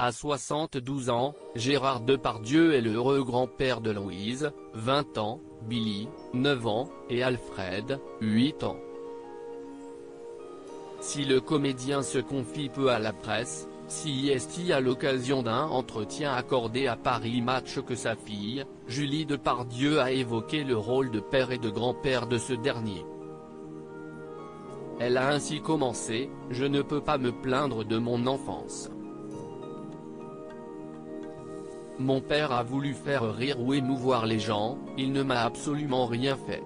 À 72 ans, Gérard Depardieu est le heureux grand-père de Louise, 20 ans, Billy, 9 ans, et Alfred, 8 ans. Si le comédien se confie peu à la presse, CIST à l'occasion d'un entretien accordé à Paris Match que sa fille, Julie Depardieu a évoqué le rôle de père et de grand-père de ce dernier. Elle a ainsi commencé « Je ne peux pas me plaindre de mon enfance. Mon père a voulu faire rire ou émouvoir les gens, il ne m'a absolument rien fait.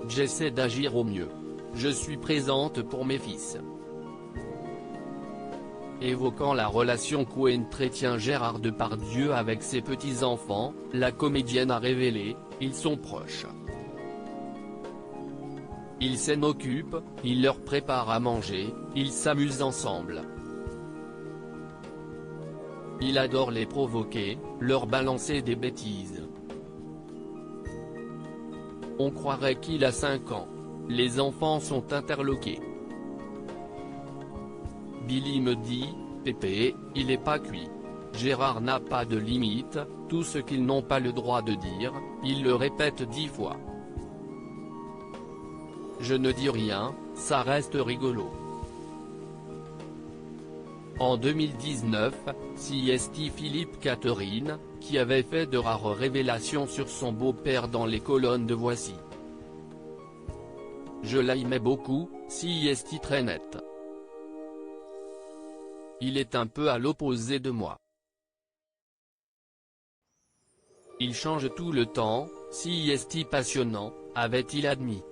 J'essaie d'agir au mieux. Je suis présente pour mes fils. » Évoquant la relation qu'entretient Gérard Depardieu avec ses petits-enfants, la comédienne a révélé « Ils sont proches. Ils s'en occupent, il leur prépare à manger, ils s'amusent ensemble. Il adore les provoquer, leur balancer des bêtises. On croirait qu'il a 5 ans. Les enfants sont interloqués. Billy me dit, Pépé, il est pas cuit. Gérard n'a pas de limite, tout ce qu'ils n'ont pas le droit de dire, il le répète 10 fois. Je ne dis rien, ça reste rigolo. En 2019, CIST Philippe Catherine, qui avait fait de rares révélations sur son beau-père dans les colonnes de Voici. Je l'aimais beaucoup, CIST très net. Il est un peu à l'opposé de moi. Il change tout le temps, CIST passionnant, avait-il admis.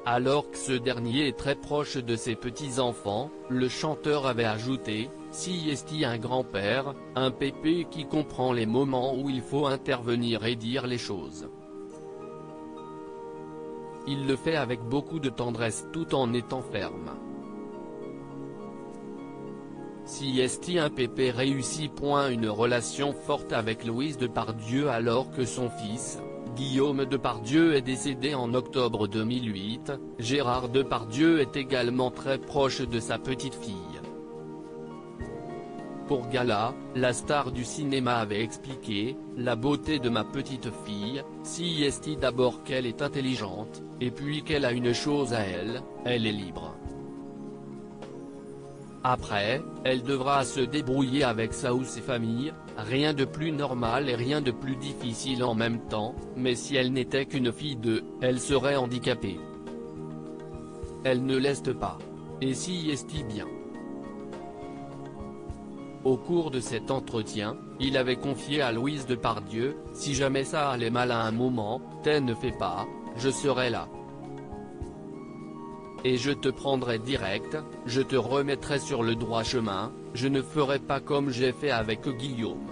Alors que ce dernier est très proche de ses petits-enfants, le chanteur avait ajouté, CIST un grand-père, un pépé qui comprend les moments où il faut intervenir et dire les choses. Il le fait avec beaucoup de tendresse tout en étant ferme. CIST un pépé réussit. Une relation forte avec Louise Depardieu alors que son fils, Guillaume Depardieu est décédé en octobre 2008, Gérard Depardieu est également très proche de sa petite fille. Pour Gala, la star du cinéma avait expliqué « La beauté de ma petite fille, CIST d'abord qu'elle est intelligente, et puis qu'elle a une chose à elle, elle est libre. Après, elle devra se débrouiller avec ça ou ses familles, rien de plus normal et rien de plus difficile en même temps, mais si elle n'était qu'une fille elle serait handicapée. Elle ne l'est pas. Et CIST bien. » Au cours de cet entretien, il avait confié à Louise Depardieu, « Si jamais ça allait mal à un moment, ne fais pas, je serai là. Et je te prendrai direct, je te remettrai sur le droit chemin, je ne ferai pas comme j'ai fait avec Guillaume. »